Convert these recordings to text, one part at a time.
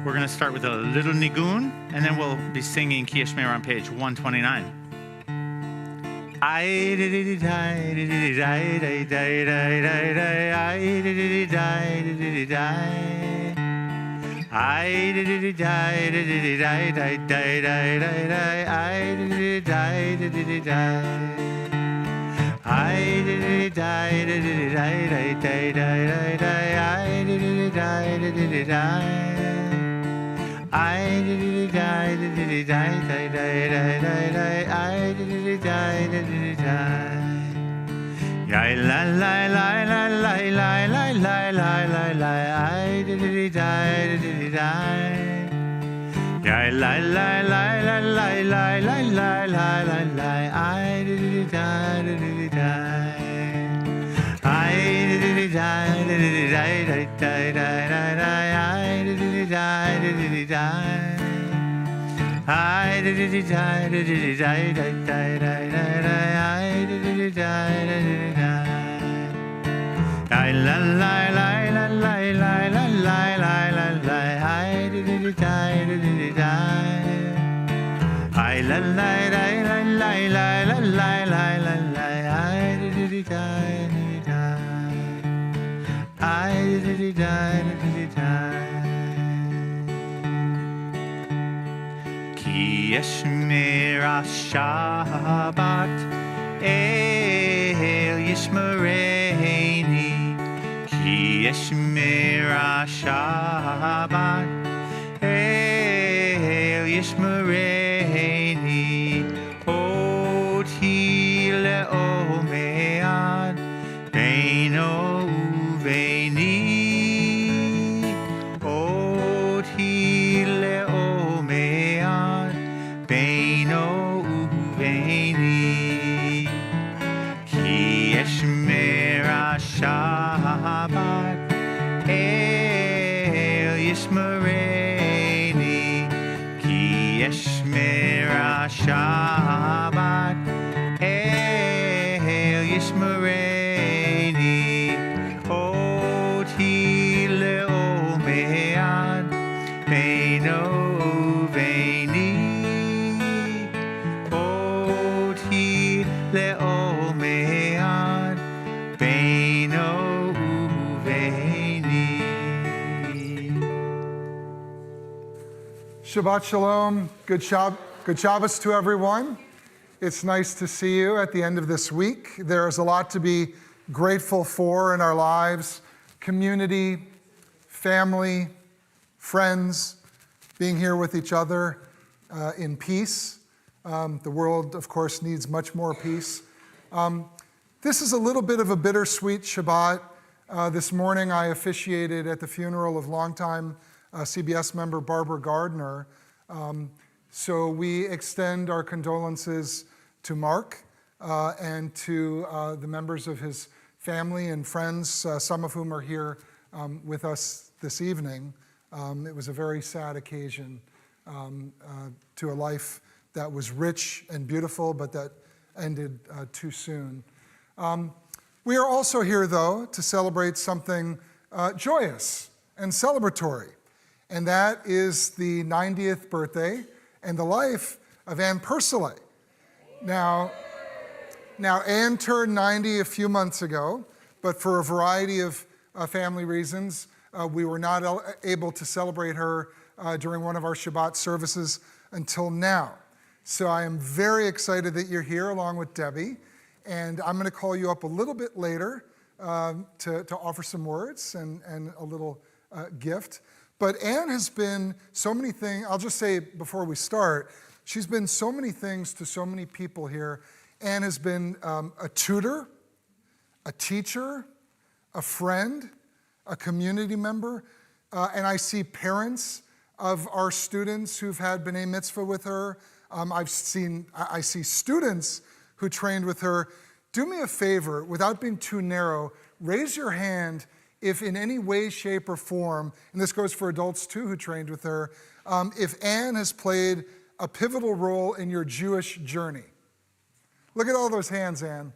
We're going to start with a little nigun, and then we'll be singing Ki Yishmer on page 129. Ki Yishmer Shabbat El Yishmereini. Ki Yishmer Shabbat El Yishmereini. Oti le'omead beino uveini. Oti le'omead beino uveini. Ki Yishmer Shabbat El Yishmereini. Ki Yishmer Shabbat El Yishmereini. Oti le'omead beino uveini. Oti le'omead beino uveini. Shabbat Shalom. Good Shabbos to everyone. It's nice to see you at the end of this week. There is a lot to be grateful for in our lives. Community, family, friends, being here with each other in peace. The world, of course, needs much more peace. This is a little bit of a bittersweet Shabbat. This morning I officiated at the funeral of longtime CBS member Barbara Gardner. So we extend our condolences to Mark and to the members of his family and friends, some of whom are here with us this evening. It was a very sad occasion to a life that was rich and beautiful, but that ended too soon. We are also here, though, to celebrate something joyous and celebratory, and that is the 90th birthday and the life of Ann Pursley. Now Ann turned 90 a few months ago, but for a variety of family reasons, we were not able to celebrate her during one of our Shabbat services until now. So I am very excited that you're here along with Debbie, and I'm going to call you up a little bit later to offer some words and a little gift. But Ann has been so many things. I'll just say before we start, she's been so many things to so many people here. Ann has been a tutor, a teacher, a friend, a community member, and I see parents of our students who've had B'nai Mitzvah with her. I see students who trained with her. Do me a favor, without being too narrow, raise your hand if in any way, shape, or form, and this goes for adults too who trained with her, if Ann has played a pivotal role in your Jewish journey. Look at all those hands, Ann.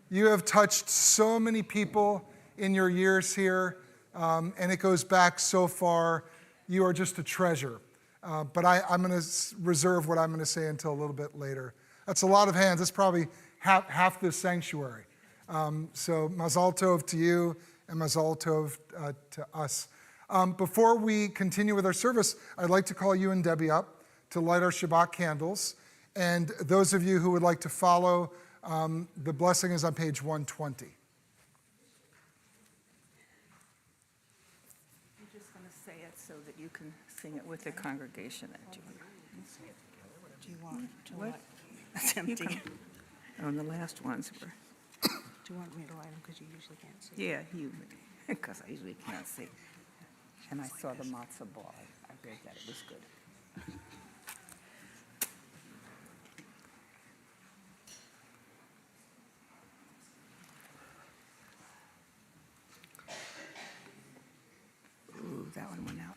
You have touched so many people in your years here, and it goes back so far. you are just a treasure. But I'm going to reserve what I'm going to say until a little bit later. That's a lot of hands. That's probably half this sanctuary. So Mazal Tov to you and Mazal Tov to us. Before we continue with our service, I'd like to call you and Debbie up to light our Shabbat candles. And those of you who would like to follow, the blessing is on page 120. I'm just going to say it so that you can sing it with the congregation. Do you want to What? light? It's empty. On the last ones were, Do you want me to light them because you usually can't see? yeah, because I usually can't see. And I saw the matzah ball. I read that it was good. Ooh, that one went out.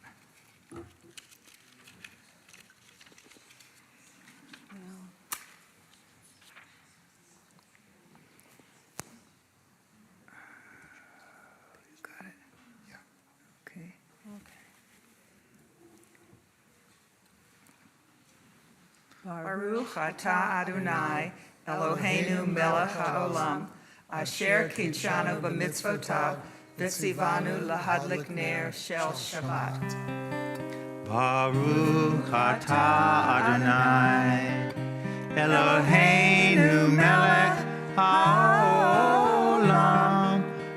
Well, Got it? Yeah. Okay. Baruch atah Adonai, Eloheinu melech haolam, asher kidshanu b'mitzvotav, v'tzivanu lahadlik ner shel Shabbat. Baruch atah Adonai, Eloheinu melech haolam,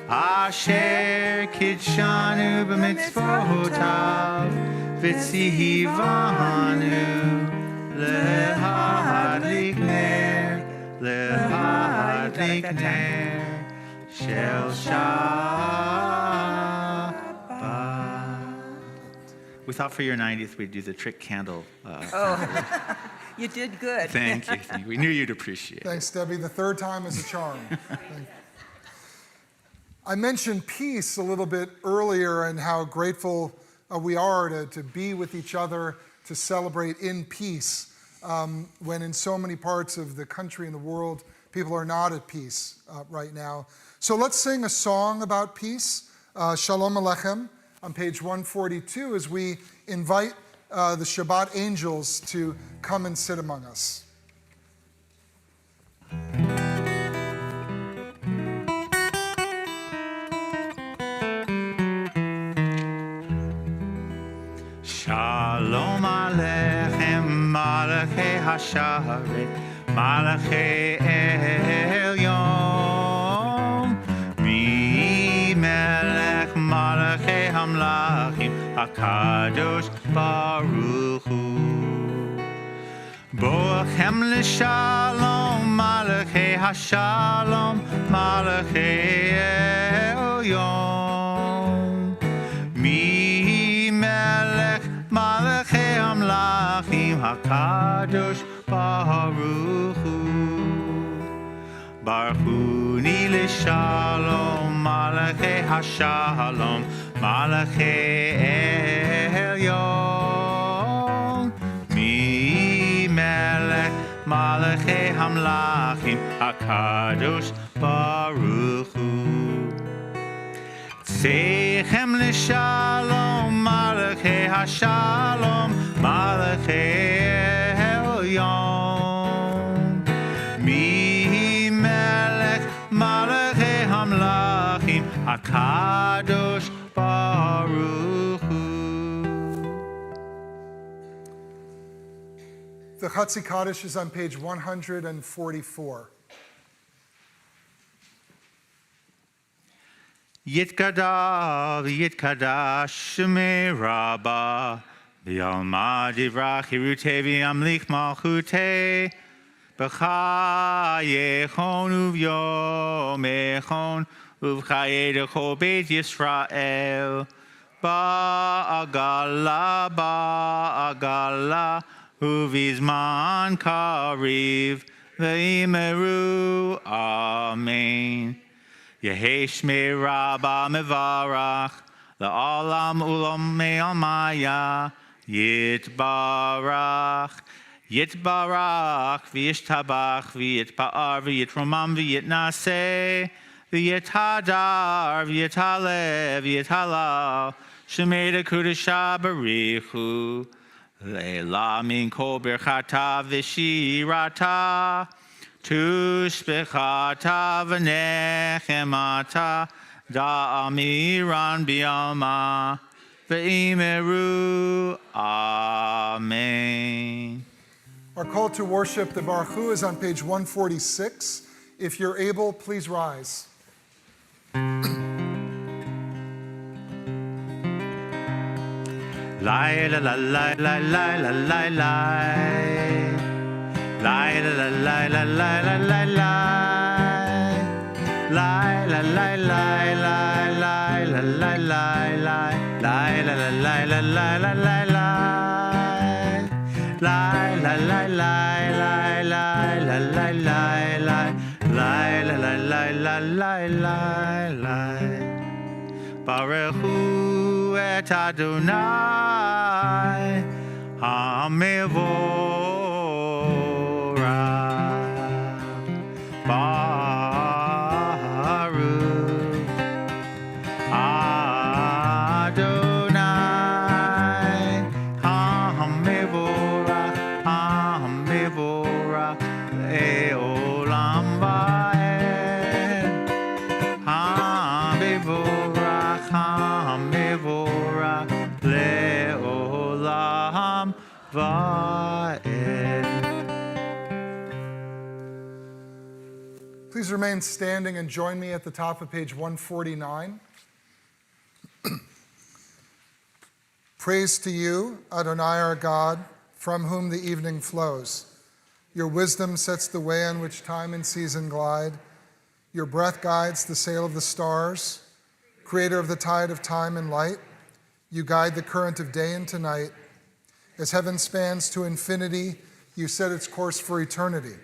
asher kidshanu b'mitzvotav, v'tzivanu lahadlik ner shel Shabbat. We thought for your 90th we'd do the trick candle. You did good. Thank you. We knew you'd appreciate it. Thanks, Debbie. The third time is a charm. I mentioned peace a little bit earlier and how grateful we are to be with each other, to celebrate in peace, when in so many parts of the country and the world, people are not at peace right now. So let's sing a song about peace, Shalom Aleichem, on page 142, as we invite the Shabbat angels to come and sit among us. Shalom Aleichem, Malachei Hasharet, Malachei Elyon, Mi Melech Malachei Hamlachim, HaKadosh Baruch Hu. Boachem L'Shalom, Malachei Hashalom, Malachei Elyon, Mi Melech Malachei Hamlachim, HaKadosh Baruch Hu. Baruchuni L'Shalom, Malachei Hashalom, Malachei Elyon, Mi Melech Malachei Hamlachim, HaKadosh Baruch Hu. Tzechem L'Shalom, Malachei Hashalom, Malachei Elyon, Mi Melech Malachei Hamlachim, HaKadosh Baruch Hu. The Chatzi Kaddish is on page 144. Yitkadav, Yitkadash, Shemei Rabbah, V'yalma Divrach, Hirutei V'yamlich Malchutei, B'chayechon Uv'yomechon, Uv'chayedecho Beit Yisrael, Ba'agala, Uv'izman Kariv, V'imeru, Amen. Yehei Shmei Rabbah Mevarach, La'olam Ulam Me'almaya, Yitbarach, Yitbarach, V'yishtabach, V'yitpa'ar, V'yitromam, V'yitnaseh, V'yithadar, V'yithaleh, V'yithalal, Shemeda Kudasha Barichu. Leila min kol birchata v'shirata. Tushbechata v'nechemata. Da'amiran bi'alma. Ve'imeru. Amen. Our call to worship, the Baruch Hu, is on page 146. If you're able, please rise. Lai la la la la la la la la. Lai la la la la la la la la. Lai la la la la la la la la la. Lai la la la la la la la la. Lai la la la la la la la la la. Lai la la la la la la la. Baruch Hu et Adonai HaMevorach Baruch Adonai HaMevorach Le'olam Va'ed HaMevorach Le'olam Va'ed. Please remain standing and join me at the top of page 149. Praise to you, Adonai our God, from whom the evening flows. Your wisdom sets the way on which time and season glide. Your breath guides the sail of the stars. Creator of the tide of time and light, you guide the current of day into night. As heaven spans to infinity, you set its course for eternity.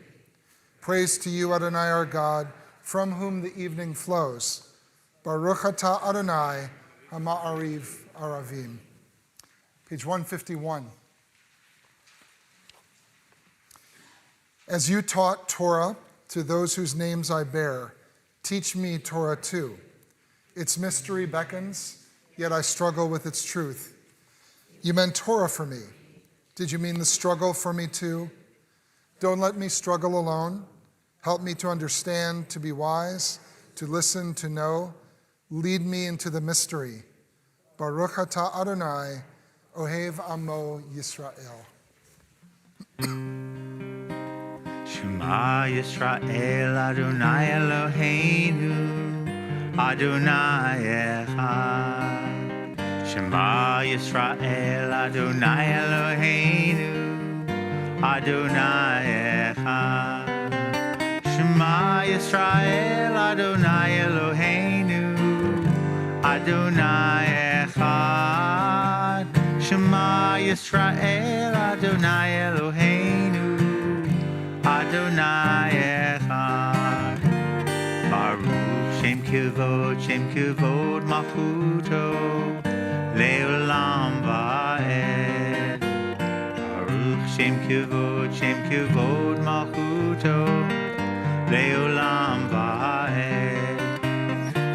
Praise to you, Adonai our God, from whom the evening flows. Baruch atah Adonai, Ha'ma'ariv Aravim. Page 151. As you taught Torah to those whose names I bear, teach me Torah too. Its mystery beckons, yet I struggle with its truth. You meant Torah for me. Did you mean the struggle for me too? Don't let me struggle alone. Help me to understand, to be wise, to listen, to know. Lead me into the mystery. Baruch atah Adonai, Ohev Amo Yisrael. Shema Yisrael Adonai Eloheinu Adonai Echad. Shema Yisrael Adonai Eloheinu Adonai Echad. Shema Yisrael Adonai Eloheinu Adonai Echad. Shema Yisrael Adonai Eloheinu Adonai Echad. Baruch Shem Kivod Malchuto Le'olam Va'ed. Baruch Shem Kivod Malchuto Le'olam Va'ed.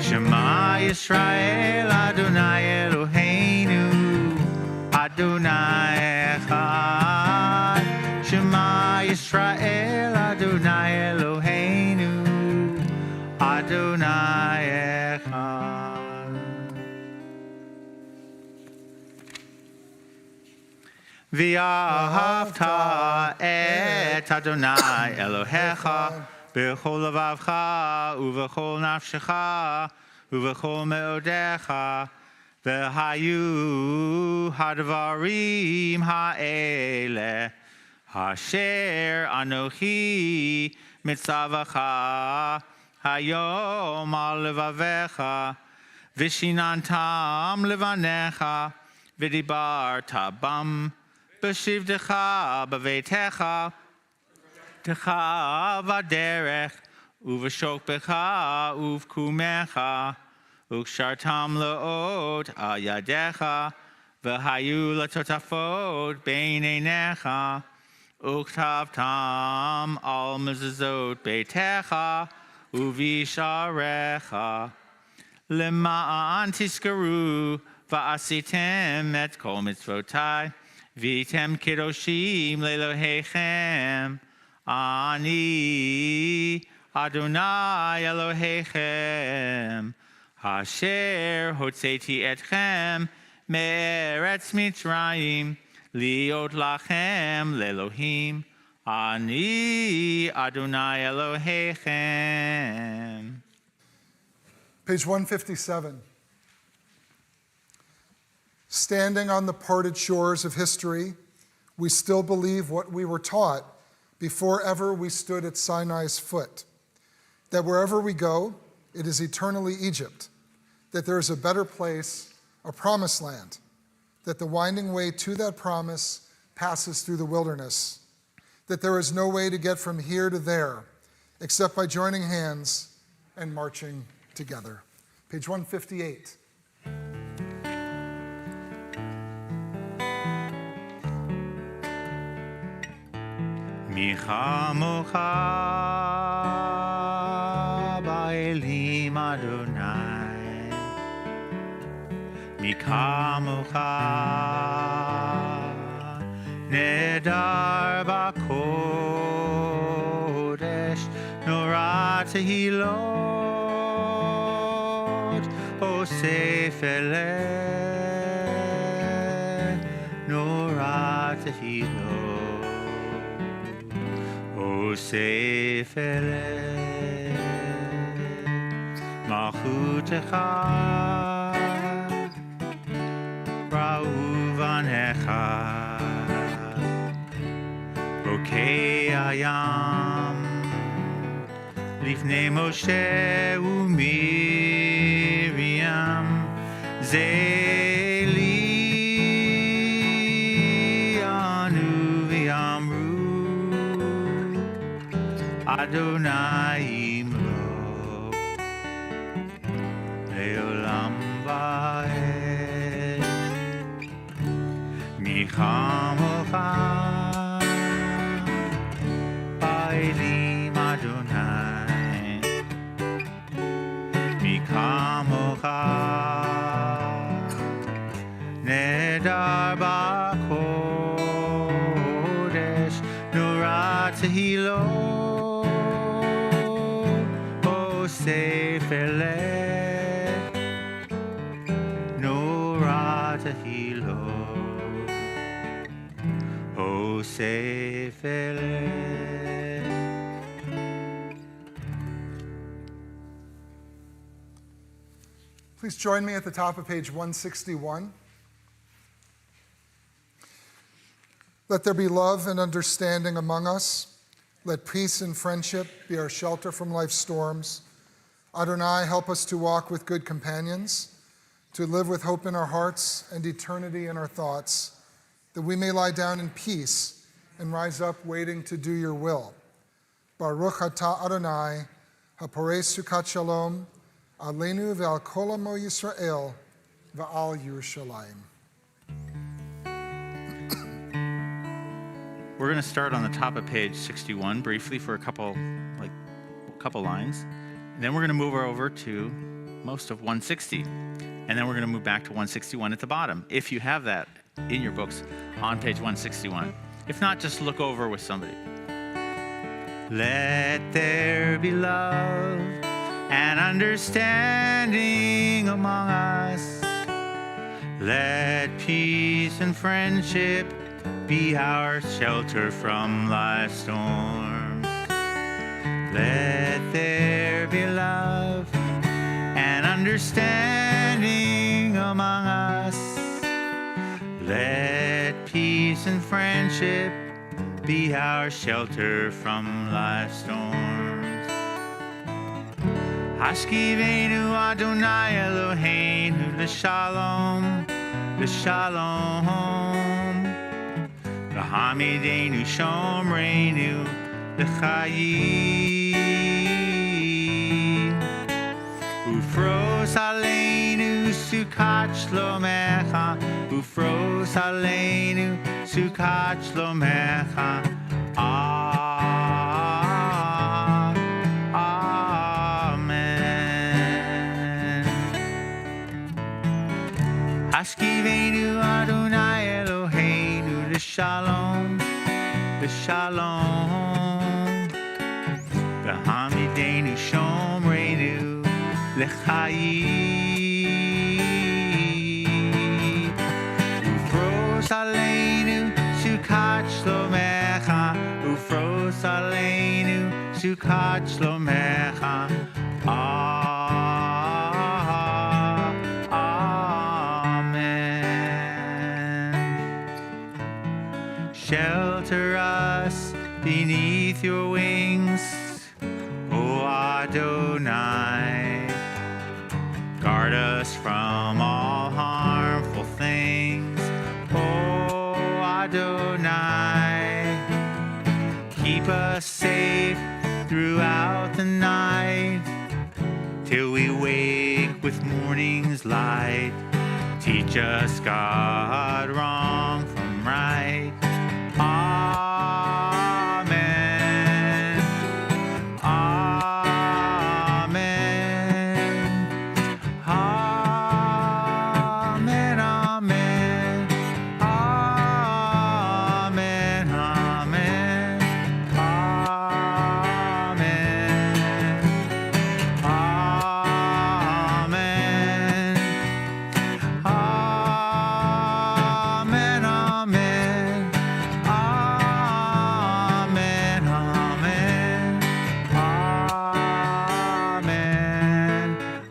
Shema Yisrael Adonai Eloheinu Adonai Echad. Shema Yisrael Adonai Eloheinu Adonai Echad. V'ahavta et Adonai Elohecha b'chol levavcha uv'chol nafshecha uv'chol me'odecha v'hayu hadvarim ha'ele asher anochi mitzavacha hayom al levavecha v'shinantam levanecha v'dibarta bam b'shivdecha b'veitecha techa v'derech uv'shokbecha uv'kumecha ukshartam le'ot al yadecha v'hayu latotafot bein einecha uktavtam al mezuzot beitecha uvisharecha lema'an tiskaru Va'asitem et kol mitzvotai, v'yitem kedoshim le'Elohechem. Ani Adonai Elohechem, Asher hotzeti etchem me'eretz Mitzrayim, liot lachem le'Elohim. Ani Adonai Elohechem. Page 157. Standing on the parted shores of history, we still believe what we were taught before ever we stood at Sinai's foot, that wherever we go, it is eternally Egypt, that there is a better place, a promised land, that the winding way to that promise passes through the wilderness, that there is no way to get from here to there except by joining hands and marching together. Page 158. Michamocha ba'elim Adonai, Michamocha nedar ba'kodesh, nora tehilot, osef eleh, nora tehilot. Osef eleh malchutecha ra'u vanecha bokei hayam lifnei Moshe u'Miriam zeli anu v'yamru Adonai imlo leolam va'ed michamocha ba'elim Adonai michamocha nedar ba'kodesh nora tehilot Osef eleh nora tehilot Osef eleh. Please join me at the top of page 161. Let there be love and understanding among us. Let peace and friendship be our shelter from life's storms. Adonai, help us to walk with good companions, to live with hope in our hearts and eternity in our thoughts, that we may lie down in peace and rise up waiting to do your will. Baruch atah Adonai, haporei sukat shalom, aleinu ve'al kol amo Yisrael, ve'al Yerushalayim. We're going to start on the top of page 61 briefly for a couple lines. And then we're going to move over to most of 160. And then we're going to move back to 161 at the bottom, if you have that in your books on page 161. If not, just look over with somebody. Let there be love and understanding among us. Let peace and friendship be our shelter from life's storms. Let there be love and understanding among us. Let peace and friendship be our shelter from life's storms. Hashkivenu Adonai Eloheinu l'shalom, l'shalom. V'hamidenu shomreinu l'chayim. Ufros aleinu sukat shlomecha, ufros aleinu sukat shlomecha. Amen. Shalom, Shalom. V'hamidenu shomreinu l'chayim. Ufros aleinu sukat shlomecha. Ufros aleinu sukat shlomecha. Shelter us beneath your wings, O Adonai. Guard us from all harmful things, O Adonai. Keep us safe throughout the night, till we wake with morning's light. Teach us, God, wrong from right. Amen. Amen. Amen. Amen. Amen.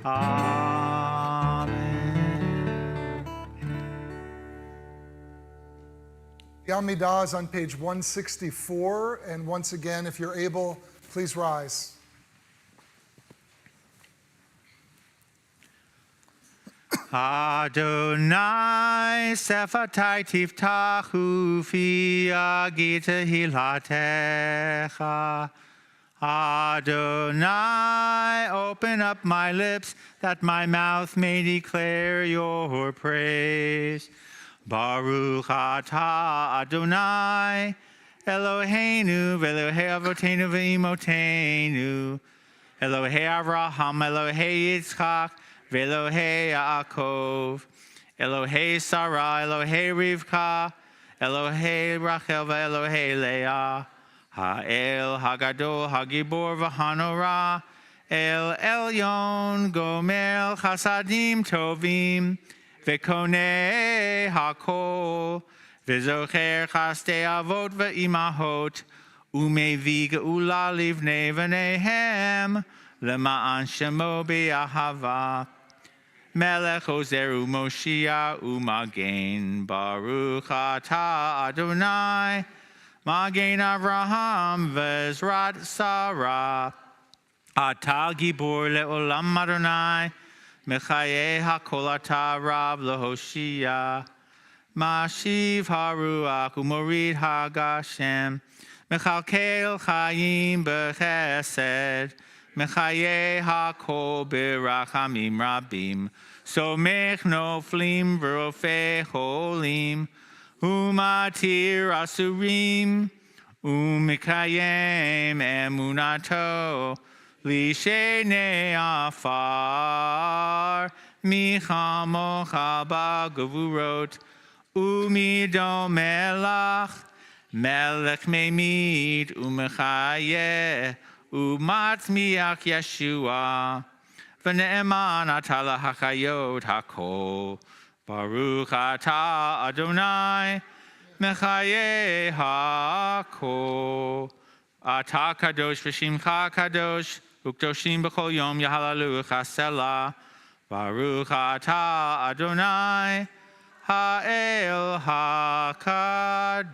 Amen. The Amidah is on page 164, and once again, if you're able, please rise. Adonai sefatai tiftachu fi agita hilatecha. Adonai, open up my lips, that my mouth may declare your praise. Baruch atah Adonai, Eloheinu v'Elohei avotenu v'imotenu, Elohei Avraham, Elohei Yitzchak, v'Elohei Yaakov, Elohei Sarah, Elohei Rivka, Elohei Rachel v'Elohei Leah, Ha'el Hagadol Hagibor v'Hanora, El Elyon Gomer Chasadim Tovim, V'konei hakol, v'zocher chastei avot v'imahot, u'mevi geula livnei v'neihem, lema'an shemo b'yahava. Melech ozer u'moshia u'magen, Baruch atah Adonai, Magen Avraham v'ezrat Sarah, atah gibor le'olam Adonai, Mechaye hakol atah Rav lehoshia, Mashiv haruach u'morid hagashem, Mechalkel chayim b'chesed, Mechaye hakol b'rachamim rabim, Somech noflim v'rofeh cholim, U'matir asurim, U'mekayem emunato, Lishenei afar, Michamocha b'gevurot, U'midon melach, Melech memit, U'mechayeh, U'matzmiach Yeshua, V'ne'eman atah lahachayot hakol, Baruch atah Adonai, Mechayeh hakol. Atah kadosh v'shimcha kadosh, Ukdoshim b'chol yom yahalalucha selah. Baruch atah Adonai, Ha'el HaKadosh.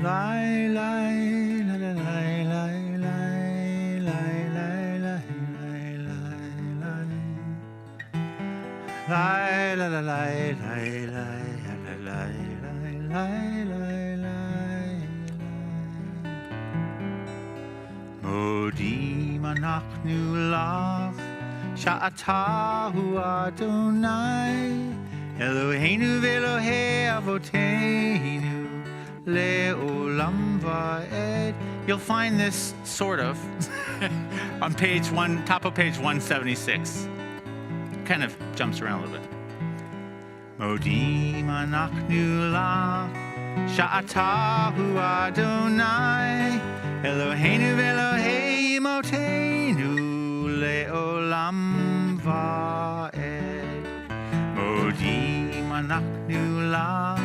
Lai, lai, lai, lai, lai, lai, lai, lai, lai, lai, lai. Lai, lai, lai, lai, lai, lai, lai, lai, lai, lai. Modim אנחנו לך, שאתה הוא אדוני, אלוהינו ואלוהי אבותינו, לעולם ועד. You'll find this sort of on page one, top of page 176. Kind of jumps around a little bit. Modim אנחנו לך, שאתה הוא אדוני, אלוהינו ואלוהי אמותינו, לעולם ועד. מודים אנחנו לך,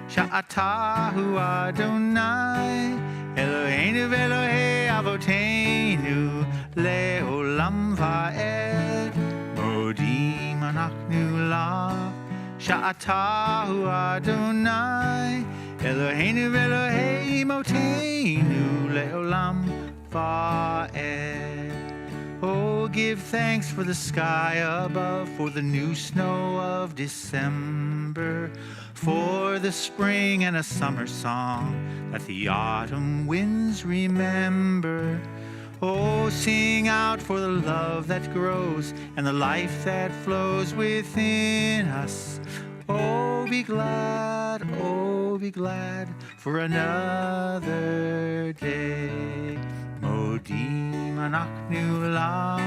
שאתה הוא אדוני, אלוהינו ואלוהי אבותינו, לעולם ועד. מודים אנחנו לך, שאתה הוא אדוני, אלוהינו ואלוהי אמותינו, לעולם ועד. Oh, give thanks for the sky above, for the new snow of December, for the spring and a summer song that the autumn winds remember. Oh, sing out for the love that grows and the life that flows within us. Oh, be glad for another day. Modim אנחנו לך,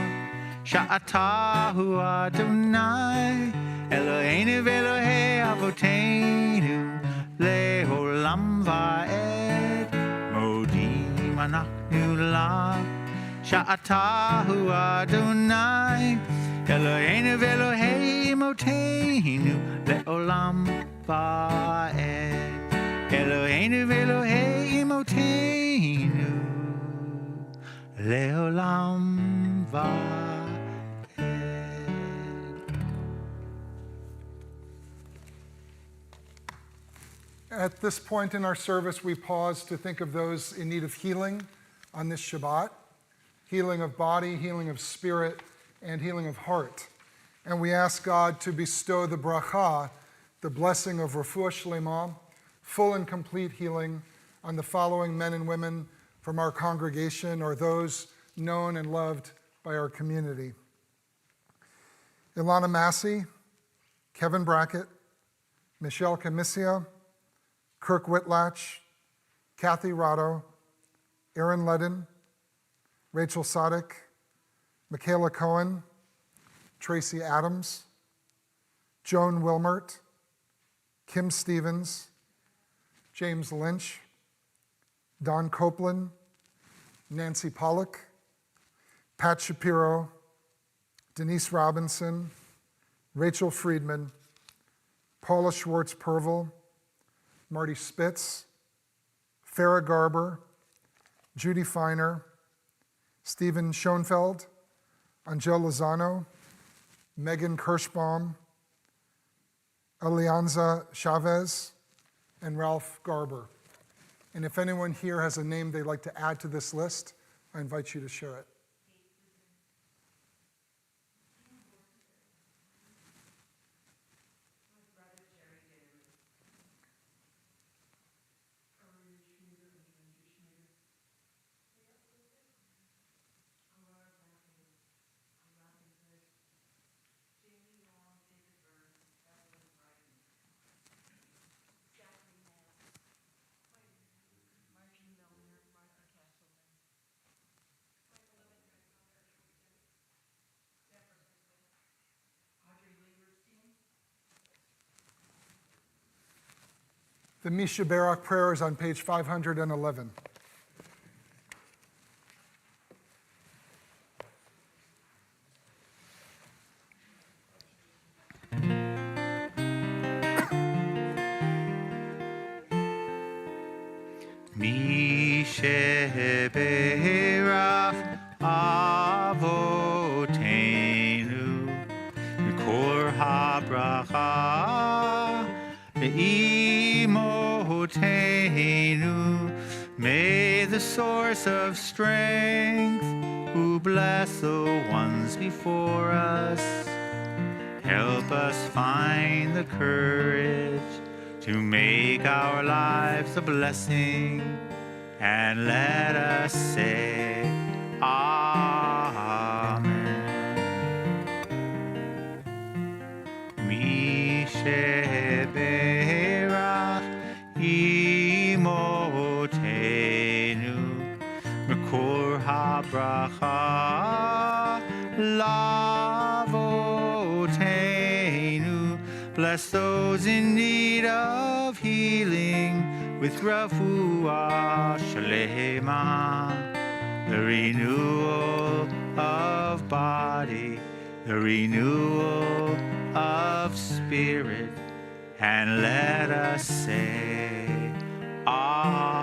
שאתה הוא אדוני, אלוהינו ואלוהי אבותינו, לעולם ועד. מודים אנחנו לך, שאתה הוא אדוני, אלוהינו ואלוהי אמותינו, לעולם ועד. אלוהינו ואלוהי אמותינו, לעולם ועד. At this point in our service, we pause to think of those in need of healing on this Shabbat, healing of body, healing of spirit, and healing of heart. And we ask God to bestow the bracha, the blessing of refuah shlema, full and complete healing on the following men and women from our congregation or those known and loved by our community. Ilana Massey, Kevin Brackett, Michelle Camisia, Kirk Whitlatch, Kathy Rotto, Aaron Ledden, Rachel Sadek, Michaela Cohen, Tracy Adams, Joan Wilmert, Kim Stevens, James Lynch, Don Copeland, Nancy Pollock, Pat Shapiro, Denise Robinson, Rachel Friedman, Paula Schwartz-Pervel, Marty Spitz, Farrah Garber, Judy Feiner, Stephen Schoenfeld, Angel Lozano, Megan Kirschbaum, Alianza Chavez, and Ralph Garber. And if anyone here has a name they'd like to add to this list, I invite you to share it. The Misha Barak prayer is on page 511. Misha Barak Avotenu, Mikor HaBracha, Ve'imotenu, May the source of strength, who bless the ones before us, help us find the courage to make our lives a blessing, and let us say, Amen. Mi sheberach imotenu Mekor habracha lavotenu. Bless those in need of healing with refuah shlema, the renewal of body, the renewal of spirit, and let us say, Amen.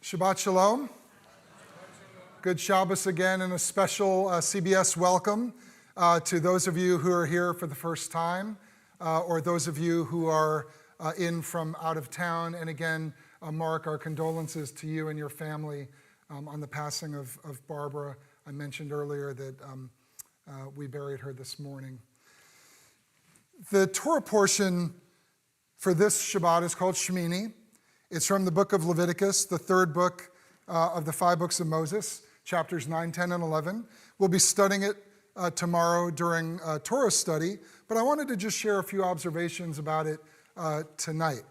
Shabbat Shalom. Good Shabbos again, and a special CBS welcome to those of you who are here for the first time, or those of you who are in from out of town. And again, Mark, our condolences to you and your family on the passing of Barbara. I mentioned earlier that we buried her this morning. The Torah portion for this Shabbat is called Shemini. It's from the book of Leviticus, the third book of the 5 books of Moses, chapters 9, 10, and 11. We'll be studying it tomorrow during Torah study, but I wanted to just share a few observations about it tonight.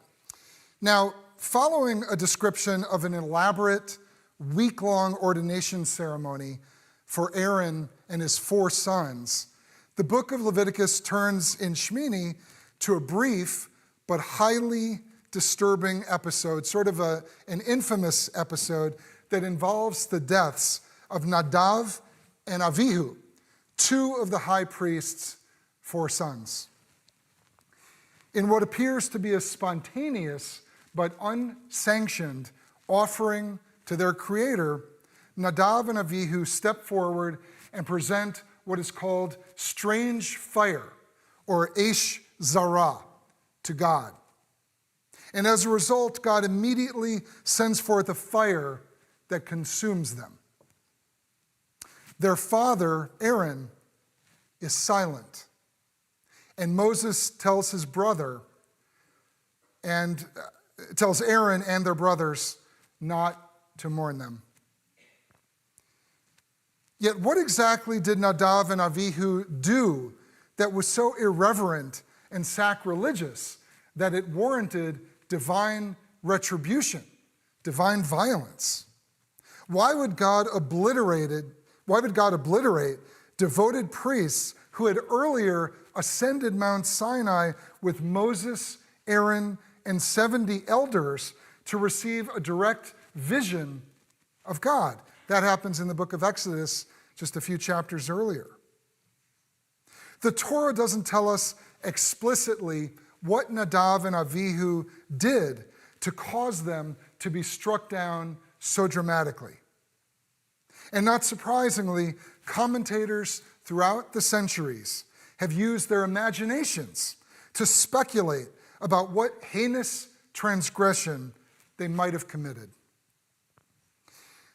Now, following a description of an elaborate week-long ordination ceremony for Aaron and his 4 sons, the book of Leviticus turns in Shemini to a brief but highly disturbing episode, sort of an infamous episode that involves the deaths of Nadav and Avihu, 2 of the high priest's 4 sons. In what appears to be a spontaneous but unsanctioned offering to their creator, Nadav and Avihu step forward and present what is called strange fire, or Eish Zarah, to God. And as a result, God immediately sends forth a fire that consumes them. Their father, Aaron, is silent. And Moses tells his brother, and tells Aaron and their brothers not to mourn them. Yet what exactly did Nadav and Avihu do that was so irreverent and sacrilegious that it warranted divine retribution, divine violence? Why would God obliterate devoted priests who had earlier ascended Mount Sinai with Moses, Aaron, and 70 elders to receive a direct vision of God? That happens in the book of Exodus just a few chapters earlier. The Torah doesn't tell us explicitly what Nadav and Avihu did to cause them to be struck down so dramatically. And not surprisingly, commentators throughout the centuries have used their imaginations to speculate about what heinous transgression they might have committed.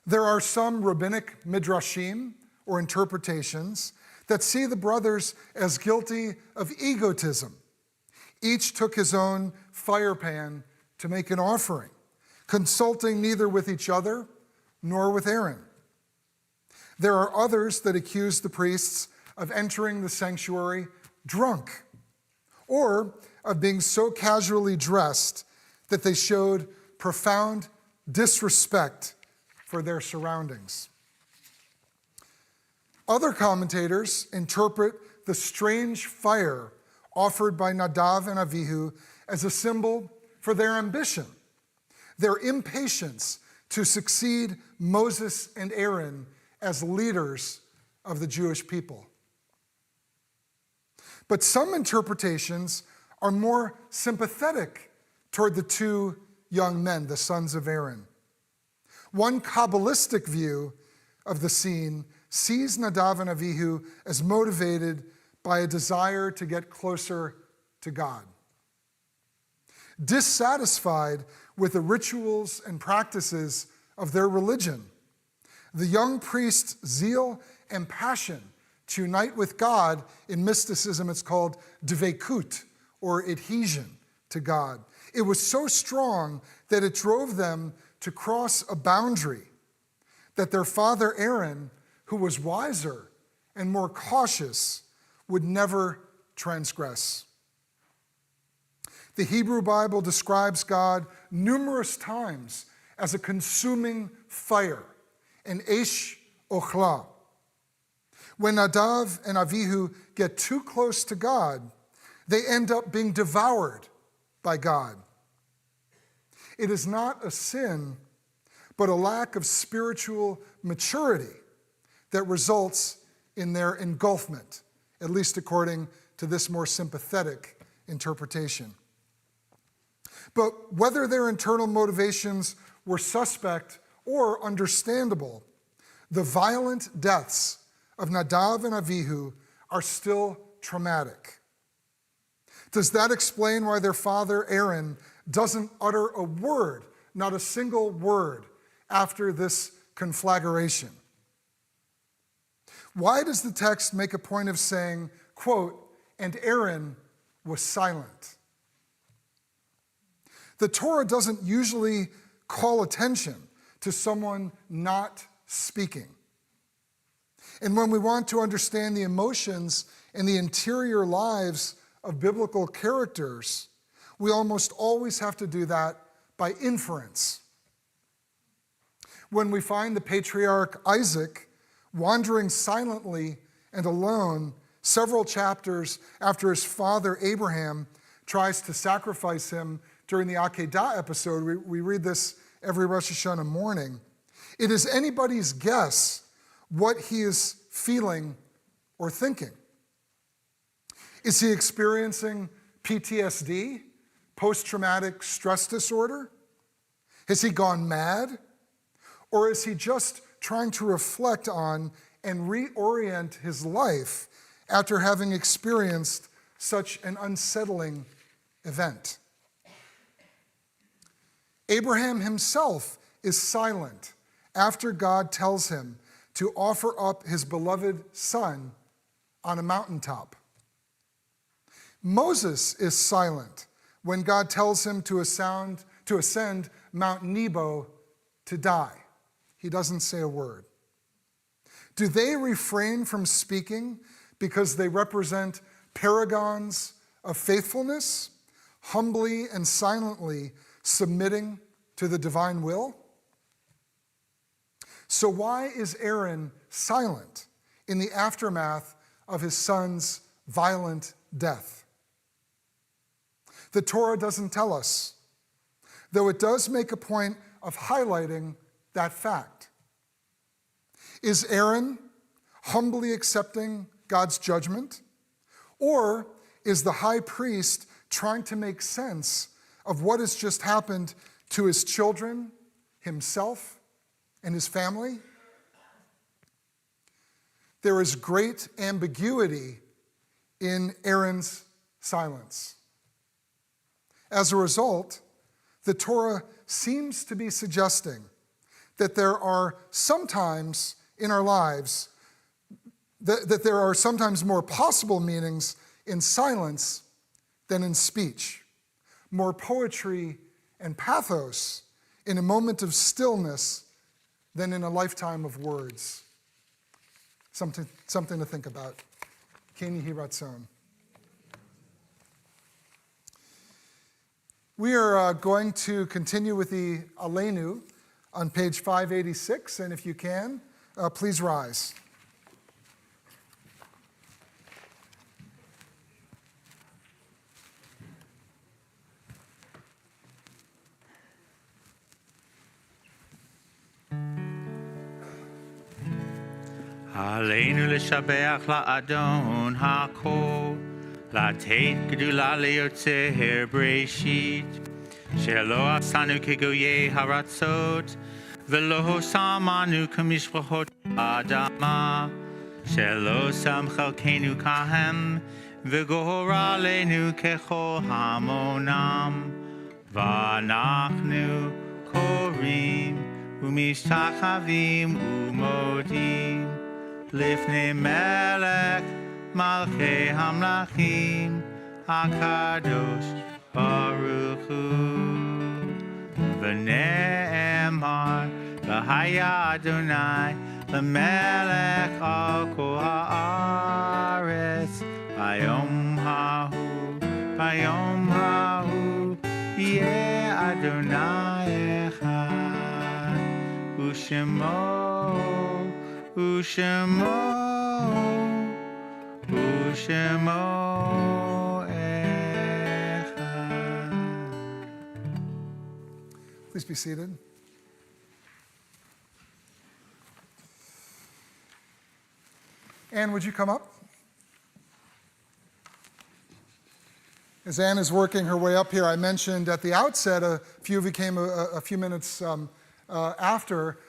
There are some rabbinic midrashim, or interpretations, that see the brothers as guilty of egotism. Each took his own firepan to make an offering, consulting neither with each other nor with Aaron. There are others that accuse the priests of entering the sanctuary drunk, or of being so casually dressed that they showed profound disrespect for their surroundings. Other commentators interpret the strange fire offered by Nadav and Avihu as a symbol for their ambition, their impatience to succeed Moses and Aaron as leaders of the Jewish people. But some interpretations are more sympathetic toward the 2 young men, the sons of Aaron. One Kabbalistic view of the scene sees Nadav and Avihu as motivated by a desire to get closer to God. Dissatisfied with the rituals and practices of their religion, the young priest's zeal and passion to unite with God, in mysticism it's called dveikut, or adhesion to God. It was so strong that it drove them to cross a boundary that their father Aaron, who was wiser and more cautious, would never transgress. The Hebrew Bible describes God numerous times as a consuming fire, an esh ochla. When Nadav and Avihu get too close to God, they end up being devoured by God. It is not a sin, but a lack of spiritual maturity that results in their engulfment, at least according to this more sympathetic interpretation. But whether their internal motivations were suspect or understandable, the violent deaths of Nadav and Avihu are still traumatic. Does that explain why their father Aaron doesn't utter a word, not a single word, after this conflagration? Why does the text make a point of saying, quote, and Aaron was silent? The Torah doesn't usually call attention to someone not speaking. And when we want to understand the emotions and the interior lives of biblical characters, we almost always have to do that by inference. When we find the patriarch Isaac wandering silently and alone several chapters after his father Abraham tries to sacrifice him during the Akedah episode, we read this every Rosh Hashanah morning, it is anybody's guess what he is feeling or thinking. Is he experiencing PTSD, post-traumatic stress disorder? Has he gone mad? Or is he just trying to reflect on and reorient his life after having experienced such an unsettling event? Abraham himself is silent after God tells him to offer up his beloved son on a mountaintop. Moses is silent when God tells him to ascend Mount Nebo to die. He doesn't say a word. Do they refrain from speaking because they represent paragons of faithfulness, humbly and silently submitting to the divine will? So why is Aaron silent in the aftermath of his son's violent death? The Torah doesn't tell us, though it does make a point of highlighting that fact. Is Aaron humbly accepting God's judgment? Or is the high priest trying to make sense of what has just happened to his children, himself, and his family? There is great ambiguity in Aaron's silence. As a result, the Torah seems to be suggesting that there are sometimes in our lives, that there are sometimes more possible meanings in silence than in speech, more poetry and pathos in a moment of stillness than in a lifetime of words. Something to think about. Ken Yehi Ratzon. We are going to continue with the Aleinu on page 586, and if you can, please rise. עלינו לשבח לאדון הכל, לתת גדולה ליוצר בראשית, שלא עשנו כגויי הרצות, ולא שמנו כמשפחות האדמה שלא שם חלקנו כהם וגורלנו ככל המונם ואנחנו קוראים ומשתחווים ומודים לפני מלך מלכי המלכים הקדוש ברוך הוא ונאמר והיה אדוני למלך על כל הארץ ביום ההוא יהיה אדוני אחד ושמו אחד. Please be seated. Anne, would you come up? As Anne is working her way up here, I mentioned at the outset, a few of you came a few minutes after,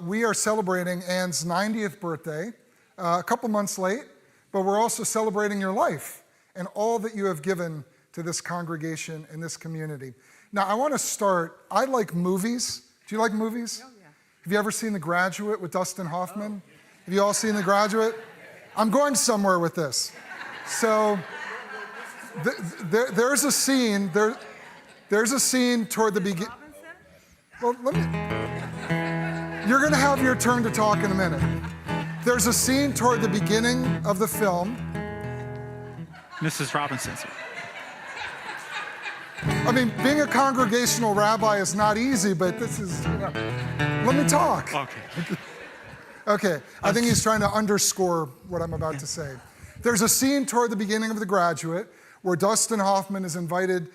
we are celebrating Anne's 90th birthday, a couple months late, but we're also celebrating your life and all that you have given to this congregation and this community. Now, I want to start, I like movies. Do you like movies? Oh, yeah. Have you ever seen The Graduate with Dustin Hoffman? Oh. Have you all seen The Graduate? I'm going somewhere with this. So there's a scene toward the beginning. Well, you're going to have your turn to talk in a minute. There's a scene toward the beginning of the film. Mrs. Robinson. I mean, being a congregational rabbi is not easy, but this is, let me talk. Okay. Okay, I think he's trying to underscore what I'm about to say. There's a scene toward the beginning of The Graduate where Dustin Hoffman is invited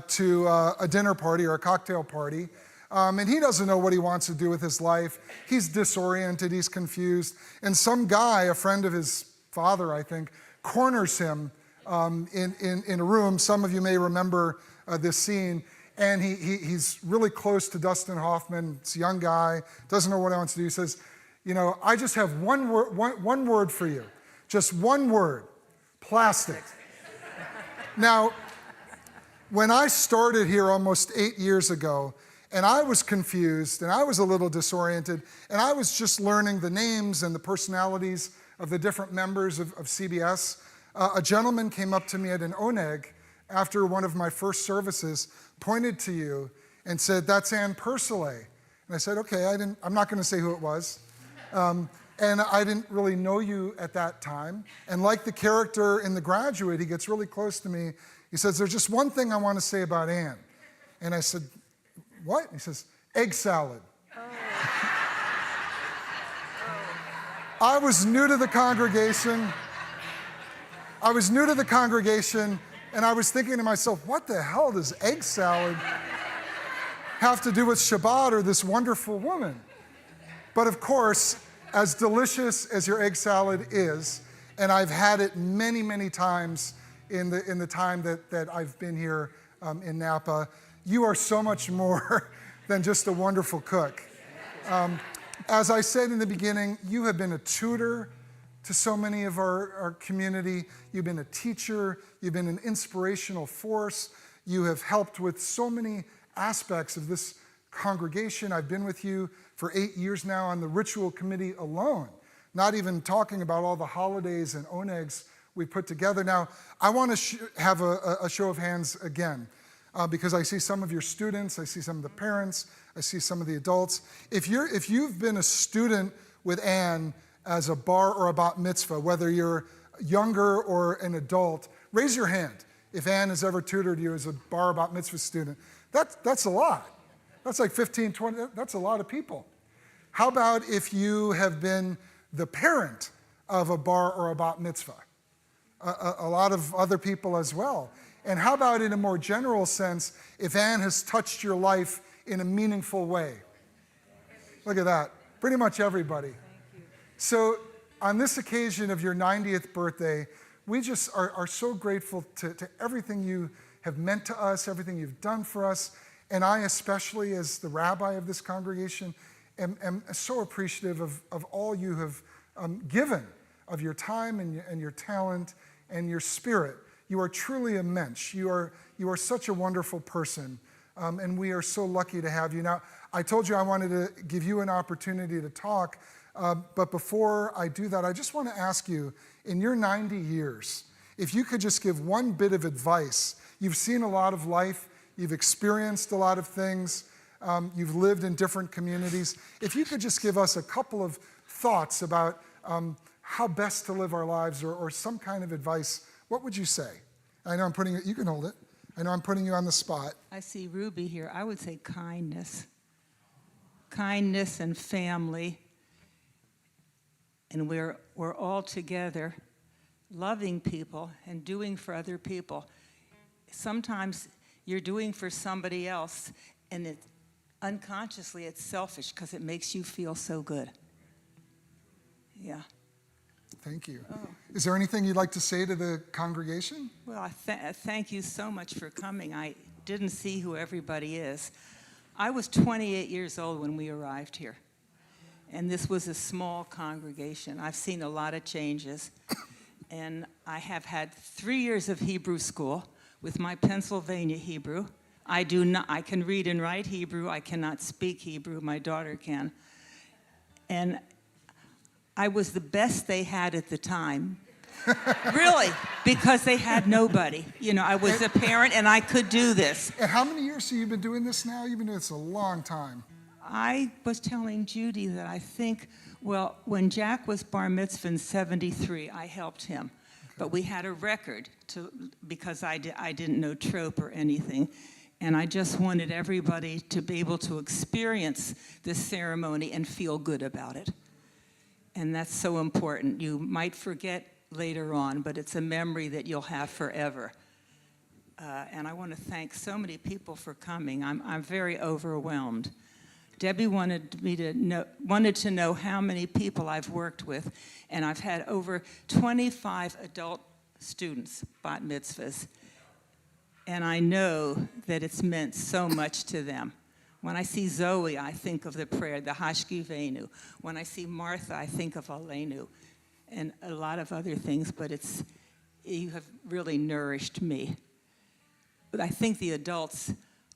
to a dinner party or a cocktail party, and he doesn't know what he wants to do with his life. He's disoriented, he's confused, and some guy, a friend of his father, I think, corners him in a room. Some of you may remember this scene, and he's really close to Dustin Hoffman. It's a young guy, doesn't know what he wants to do. He says, you know, I just have one word for you. Just one word, plastic. Now, when I started here almost 8 years ago, and I was confused, and I was a little disoriented, and I was just learning the names and the personalities of the different members of CBS, a gentleman came up to me at an oneg after one of my first services, pointed to you, and said, "That's Ann Pursley." And I said, "Okay, I'm not going to say who it was." And I didn't really know you at that time. And like the character in The Graduate, he gets really close to me. He says, "There's just one thing I want to say about Ann." And I said, "What?" He says, "Egg salad." Oh. I was new to the congregation. And I was thinking to myself, what the hell does egg salad have to do with Shabbat or this wonderful woman? But of course, as delicious as your egg salad is, and I've had it many, many times in the time that I've been here in Napa, you are so much more than just a wonderful cook. As I said in the beginning, you have been a tutor to so many of our community. You've been a teacher. You've been an inspirational force. You have helped with so many aspects of this congregation. I've been with you for 8 years now on the ritual committee alone, not even talking about all the holidays and onegs we put together. Now, I want to have a show of hands again, because I see some of your students, I see some of the parents, I see some of the adults. If you've been a student with Ann as a bar or a bat mitzvah, whether you're younger or an adult, raise your hand if Ann has ever tutored you as a bar or bat mitzvah student. That's a lot. That's like 15, 20, that's a lot of people. How about if you have been the parent of a bar or a bat mitzvah? A lot of other people as well. And how about in a more general sense, if Ann has touched your life in a meaningful way? Look at that. Pretty much everybody. So on this occasion of your 90th birthday, we just are so grateful to everything you have meant to us, everything you've done for us, and I especially, as the rabbi of this congregation, am so appreciative of all you have given, of your time and your talent and your spirit. You are truly immense. You are such a wonderful person, and we are so lucky to have you. Now, I told you I wanted to give you an opportunity to talk, but before I do that, I just want to ask you, in your 90 years, if you could just give one bit of advice. You've seen a lot of life, you've experienced a lot of things, you've lived in different communities. If you could just give us a couple of thoughts about how best to live our lives, or some kind of advice, what would you say? I know I'm putting you can hold it. I know I'm putting you on the spot. I see Ruby here. I would say kindness. Kindness and family. And we're all together, loving people and doing for other people. Sometimes you're doing for somebody else, and unconsciously it's selfish because it makes you feel so good. Yeah. Thank you. Oh. Is there anything you'd like to say to the congregation? Well, I thank you so much for coming. I didn't see who everybody is. I was 28 years old when we arrived here, and this was a small congregation. I've seen a lot of changes, and I have had 3 years of Hebrew school with my Pennsylvania Hebrew. I can read and write Hebrew. I cannot speak Hebrew. My daughter can. And I was the best they had at the time. Really, because they had nobody. You know, I was a parent and I could do this. And how many years have you been doing this now? You've been doing this a long time. I was telling Judy that I think, well, when Jack was bar mitzvah in 73, I helped him. But we had a record because I didn't know trope or anything. And I just wanted everybody to be able to experience this ceremony and feel good about it. And that's so important. You might forget later on, but it's a memory that you'll have forever. And I want to thank so many people for coming. I'm very overwhelmed. Debbie wanted to know how many people I've worked with, and I've had over 25 adult students, bat mitzvahs, and I know that it's meant so much to them. When I see Zoe, I think of the prayer, the Hashkivenu. When I see Martha, I think of Aleinu, and a lot of other things, but you have really nourished me. But I think the adults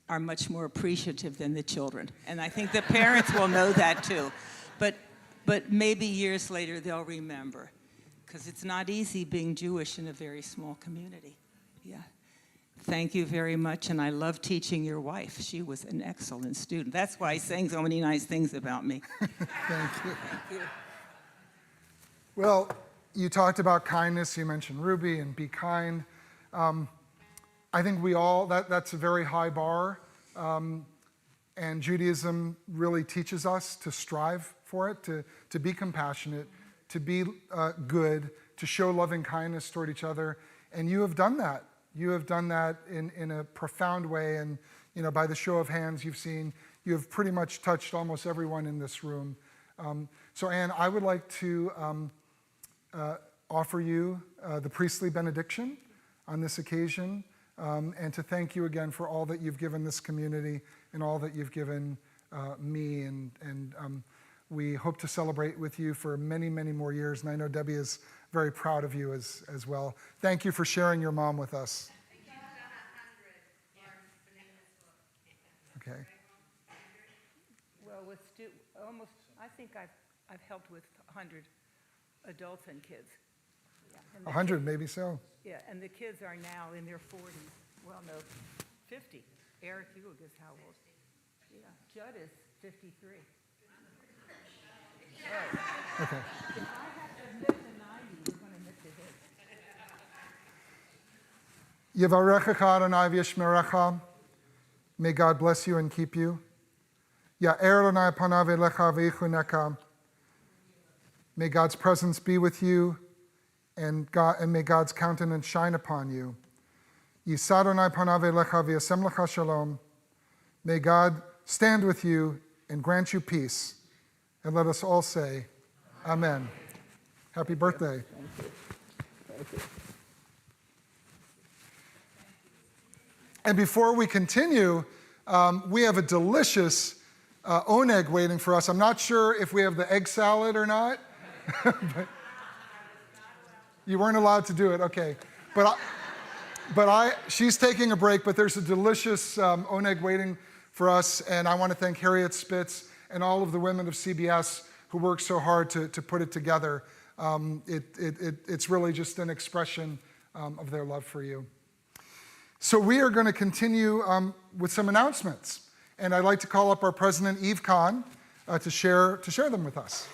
are much more appreciative than the children, and I think the parents will know that too. But maybe years later they'll remember, because it's not easy being Jewish in a very small community. Yeah. Thank you very much, and I love teaching your wife. She was an excellent student. That's why he's saying so many nice things about me. Thank you. Thank you. Well, you talked about kindness. You mentioned Ruby and be kind. I think we all, that's a very high bar, and Judaism really teaches us to strive for it, to be compassionate, to be good, to show loving kindness toward each other, and you have done that. You have done that in a profound way, and by the show of hands you've seen, you have pretty much touched almost everyone in this room. So Anne, I would like to offer you the priestly benediction on this occasion, and to thank you again for all that you've given this community and all that you've given me, and we hope to celebrate with you for many, many more years, and I know Debbie is very proud of you as well. Thank you for sharing your mom with us. Okay. Well, with almost, I think I've helped with 100 adults and kids. Yeah. 100, maybe so. Yeah, and the kids are now in their 40s. Well, no, 50. Eric Hugel is how old? Yeah, Judd is 53. Right. Okay. If I have to admit to 90, you're going to admit to his. Yevarechecha Adonai v'yishmerecha. May God bless you and keep you. Ya'er Adonai panav elecha v'yichuneka. May God's presence be with you, and may God's countenance shine upon you. Yisa Adonai panav elecha v'yasem lecha shalom. May God stand with you and grant you peace. And let us all say, Amen. Happy birthday. Thank you. And before we continue, we have a delicious oneg waiting for us. I'm not sure if we have the egg salad or not. But you weren't allowed to do it, okay. She's taking a break, but there's a delicious oneg waiting for us, and I want to thank Harriet Spitz and all of the women of CBS who worked so hard to put it together. It's really just an expression of their love for you. So we are going to continue with some announcements, and I'd like to call up our president, Eve Kahn, to share them with us.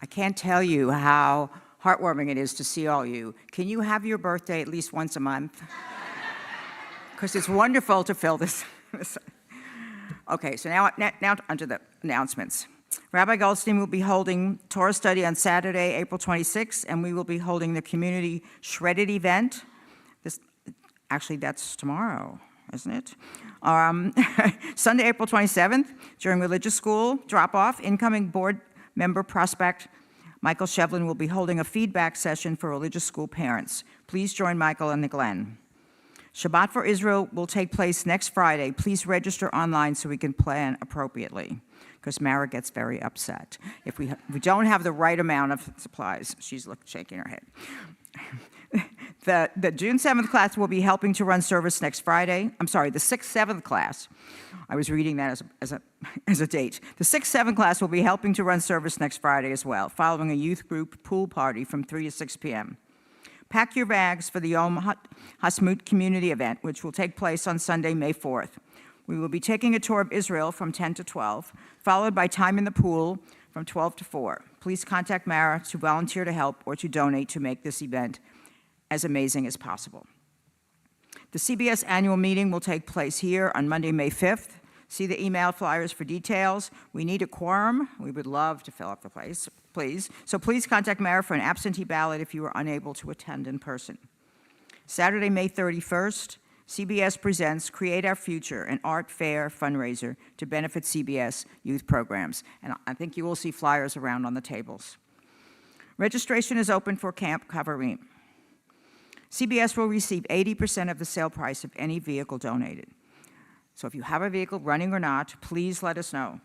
I can't tell you how heartwarming it is to see all you. Can you have your birthday at least once a month? Because it's wonderful to fill this. Okay, so now onto the announcements. Rabbi Goldstein will be holding Torah study on Saturday, April 26th, and we will be holding the community shredded event. Actually, that's tomorrow, isn't it? Sunday, April 27th, during religious school drop-off, incoming board member prospect Michael Shevlin will be holding a feedback session for religious school parents. Please join Michael in the Glen. Shabbat for Israel will take place next Friday. Please register online so we can plan appropriately, because Mara gets very upset if we don't have the right amount of supplies. She's shaking her head. The June 7th class will be helping to run service next Friday. I'm sorry, the 6th, 7th class. I was reading that as a date. The 6th, 7th class will be helping to run service next Friday as well, following a youth group pool party from 3 to 6 p.m. Pack your bags for the Yom Hasmut community event, which will take place on Sunday, May 4th. We will be taking a tour of Israel from 10 to 12, followed by time in the pool from 12 to 4. Please contact Mara to volunteer to help or to donate to make this event as amazing as possible. The CBS annual meeting will take place here on Monday, May 5th. See the email flyers for details. We need a quorum. We would love to fill up the place, please. So please contact Mara for an absentee ballot if you are unable to attend in person. Saturday, May 31st, CBS presents Create Our Future, an art fair fundraiser to benefit CBS youth programs. And I think you will see flyers around on the tables. Registration is open for Camp Kavarim. CBS will receive 80% of the sale price of any vehicle donated. So if you have a vehicle, running or not, please let us know.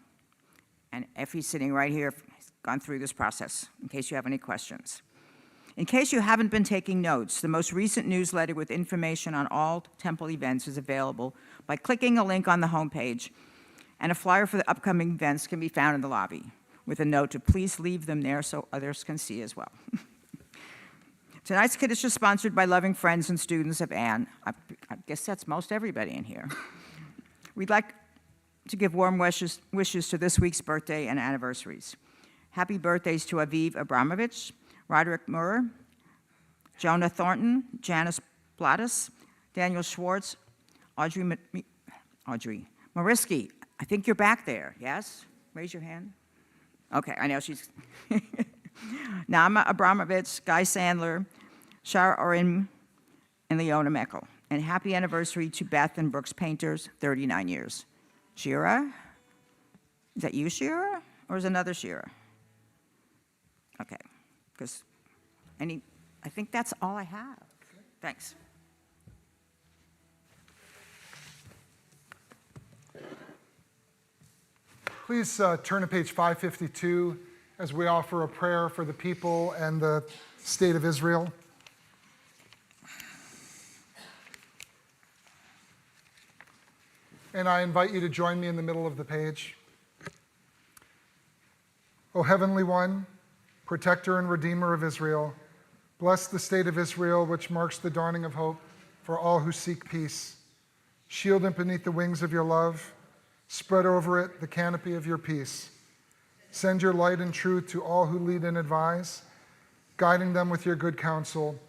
And Effie's sitting right here, has gone through this process, in case you have any questions. In case you haven't been taking notes, the most recent newsletter with information on all temple events is available by clicking a link on the homepage, and a flyer for the upcoming events can be found in the lobby, with a note to please leave them there so others can see as well. Tonight's Kiddush is sponsored by loving friends and students of Anne. I guess that's most everybody in here. We'd like to give warm wishes to this week's birthday and anniversaries. Happy birthdays to Aviv Abramovich, Roderick Murr, Jonah Thornton, Janice Blattis, Daniel Schwartz, Audrey Mariski. I think you're back there, yes? Raise your hand. Okay, I know she's... Nama Abramovich, Guy Sandler, Shara Orim, and Leona Meckel. And happy anniversary to Beth and Brooks Painters, 39 years. Shira? Is that you, Shira? Or is another Shira? Okay, because I think that's all I have. Thanks. Please turn to page 552 as we offer a prayer for the people and the state of Israel. And I invite you to join me in the middle of the page. O Heavenly One, Protector and Redeemer of Israel, bless the state of Israel, which marks the dawning of hope for all who seek peace. Shield it beneath the wings of your love. Spread over it the canopy of your peace. Send your light and truth to all who lead and advise, guiding them with your good counsel.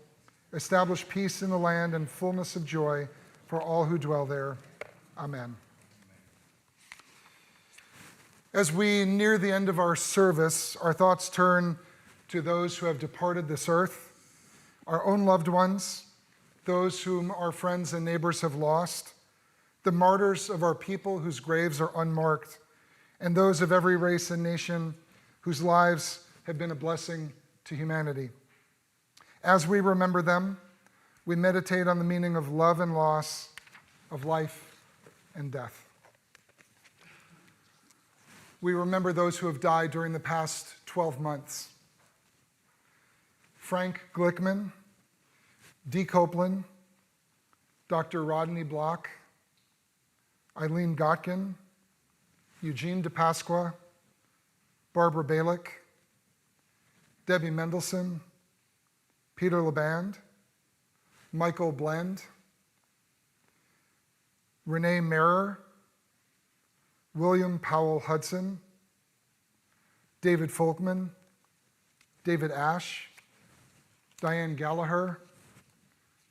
Establish peace in the land and fullness of joy for all who dwell there. Amen. As we near the end of our service, our thoughts turn to those who have departed this earth, our own loved ones, those whom our friends and neighbors have lost, the martyrs of our people whose graves are unmarked, and those of every race and nation whose lives have been a blessing to humanity. As we remember them, we meditate on the meaning of love and loss, of life and death. We remember those who have died during the past 12 months. Frank Glickman, Dee Copeland, Dr. Rodney Block, Eileen Gotkin, Eugene DePasqua, Barbara Balick, Debbie Mendelson, Peter LeBand, Michael Blend, Renee Marer, William Powell Hudson, David Folkman, David Ash, Diane Gallagher,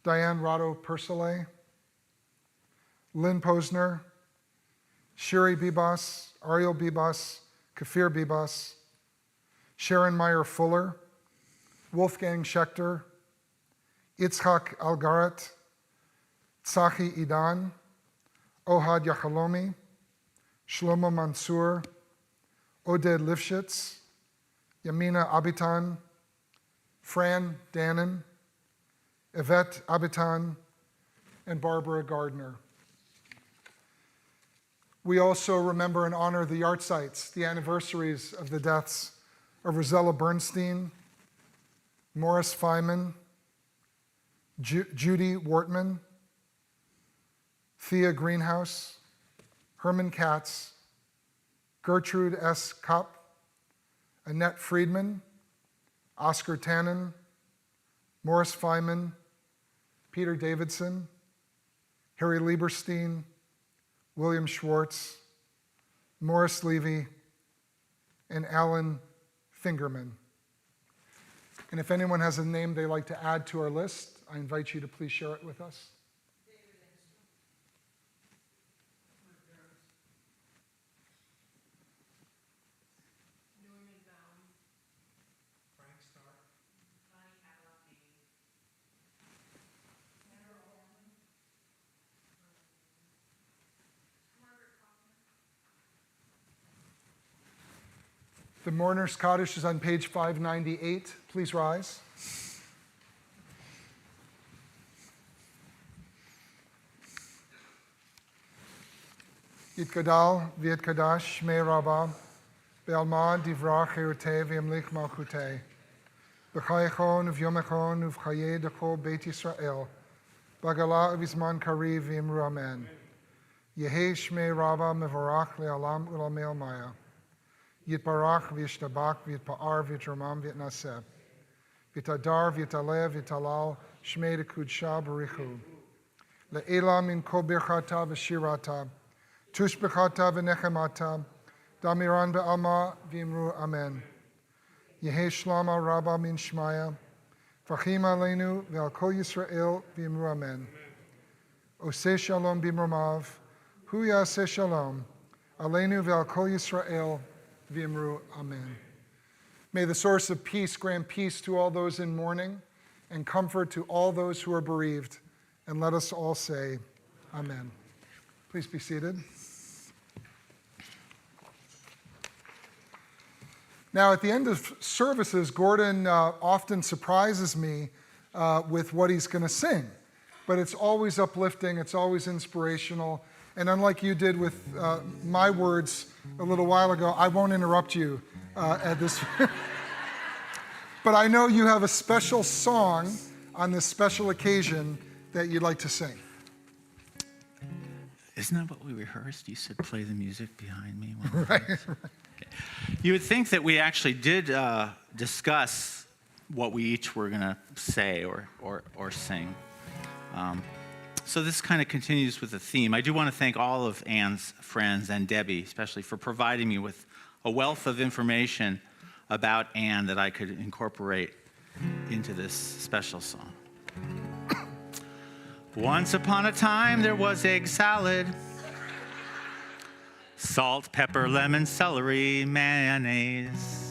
Diane Rado Persile, Lynn Posner, Sherry Bibas, Ariel Bibas, Kafir Bibas, Sharon Meyer Fuller, Wolfgang Schechter, Itzhak Algarat, Tsahi Idan, Ohad Yachalomi, Shlomo Mansour, Oded Lifshitz, Yamina Abitan, Fran Dannon, Yvette Abitan, and Barbara Gardner. We also remember and honor the yard sites, the anniversaries of the deaths of Rosella Bernstein, Morris Feynman, Judy Wortman, Thea Greenhouse, Herman Katz, Gertrude S. Kopp, Annette Friedman, Oscar Tannen, Morris Feynman, Peter Davidson, Harry Lieberstein, William Schwartz, Morris Levy, and Alan Fingerman. And if anyone has a name they'd like to add to our list, I invite you to please share it with us. The mourner's Kaddish is on page 598. Please rise. Yitkadal v'yitkadash shmei Rabbah be'alma divrach herutei v'yamlich malchutei b'chayechon v'yomechon v'chayei dechol Beit Yisrael b'gala v'zman kariv v'imru amen. Yehei shmei Rabbah mevorach le'alam u'lamei maya. Yitbarach v'yishtabak v'yitpa'ar v'yitramam v'yitnaseh v'yitadar v'yitaleh v'yitalal shmei dekudsha b'richu le'ela min kol birchata v'shirata tushbechata v'nechemata damiran be'alma v'imru amen. Yehei shlama rabba min shmaya v'achim aleinu v'al kol Yisrael v'imru amen. Oseh shalom b'mromav hu yaseh shalom aleinu v'al kol Yisrael v'imru amen. May the source of peace grant peace to all those in mourning and comfort to all those who are bereaved. And let us all say, amen. Please be seated. Now, at the end of services, Gordon often surprises me with what he's going to sing. But it's always uplifting, it's always inspirational. And unlike you did with my words a little while ago, I won't interrupt you at this. But I know you have a special song on this special occasion that you'd like to sing. Isn't that what we rehearsed? You said play the music behind me. Right. Okay. You would think that we actually did discuss what we each were going to say or sing. So this kind of continues with the theme. I do want to thank all of Anne's friends and Debbie, especially, for providing me with a wealth of information about Anne that I could incorporate into this special song. Once upon a time, there was egg salad, salt, pepper, lemon, celery, mayonnaise.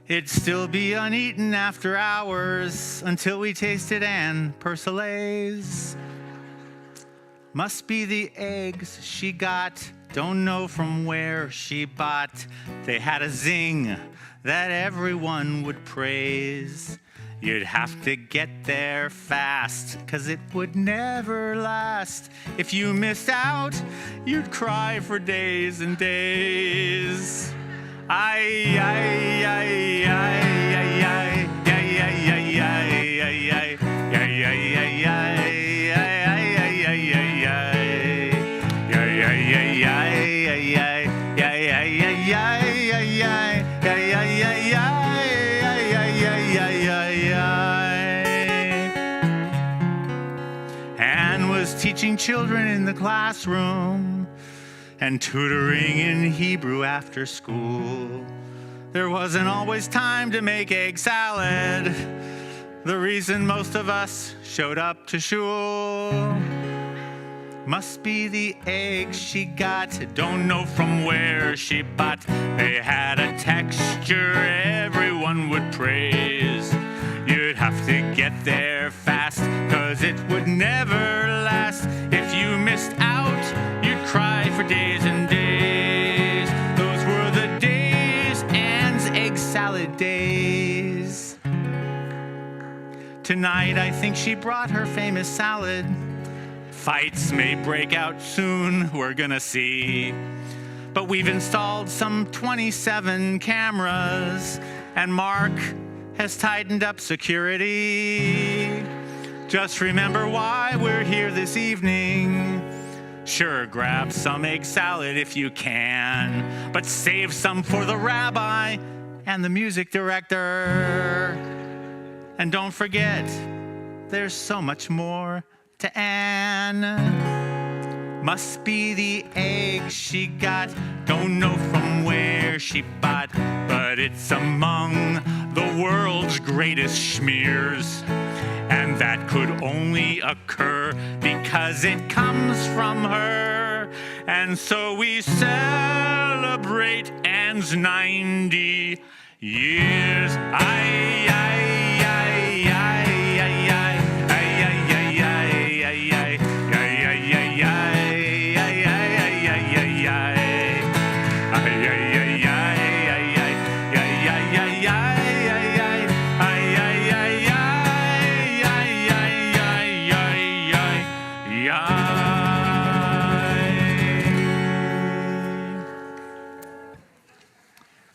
It'd still be uneaten after hours until we tasted Anne Persola's. Must be the eggs she got, don't know from where she bought. They had a zing, that everyone would praise. You'd have to get there fast, 'cause it would never last. If you missed out, you'd cry for days and days. Ay, ay, ay, ay, ay, ay, ay, ay, ay, ay, ay, ay, ay, ay, ay, ay. Teaching children in the classroom and tutoring in Hebrew after school. There wasn't always time to make egg salad, the reason most of us showed up to shul. Must be the eggs she got, don't know from where she bought. They had a texture everyone would praise. You'd have to get there fast, 'cause it would never last. If you missed out, you'd cry for days and days. Those were the days, Anne's egg salad days. Tonight, I think she brought her famous salad. Fights may break out soon, we're gonna see. But we've installed some 27 cameras, and Mark has tightened up security. Just remember why we're here this evening. Sure, grab some egg salad if you can, but save some for the rabbi and the music director. And don't forget, there's so much more to Anne. Must be the egg she got, don't know from where she bought, but it's among the world's greatest schmears. And that could only occur because it comes from her. And so we celebrate Anne's 90 years. Ay, ay, ay, ay, ay, ay, ay, ay, ay, ay, ay, ay, ay.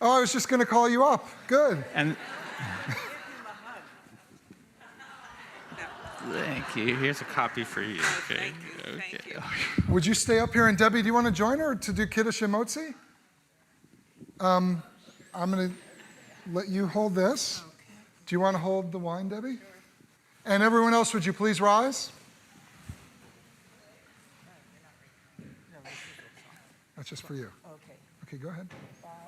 Oh, I was just going to call you up. Good. And thank you. Here's a copy for you. Okay. Thank you. Would you stay up here? And Debbie, do you want to join her to do Kiddush and Motzi? I'm going to let you hold this. Okay. Do you want to hold the wine, Debbie? And everyone else, would you please rise? That's just for you. Okay. Okay, go ahead.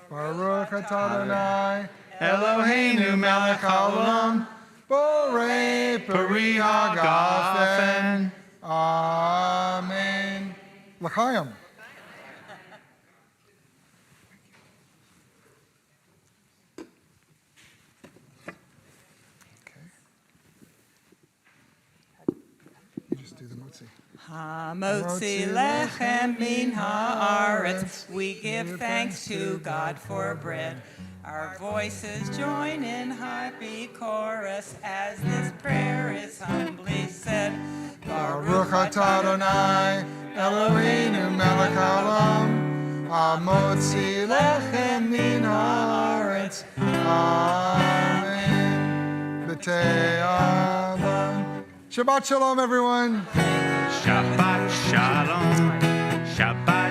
Baruch atah Adonai, Eloheinu melech haolam, borei peri hagafen. Amen. L'chaim. You just do the motzi. Hamotzi lechem min haaretz. We give thanks to God for bread. Our voices join in happy chorus as this prayer is humbly said. Baruch atah Adonai, Eloheinu melech haolam, hamotzi lechem min haaretz. Amen. B'tei Avam. Shabbat Shalom, everyone. Shabbat Shalom, Shabbat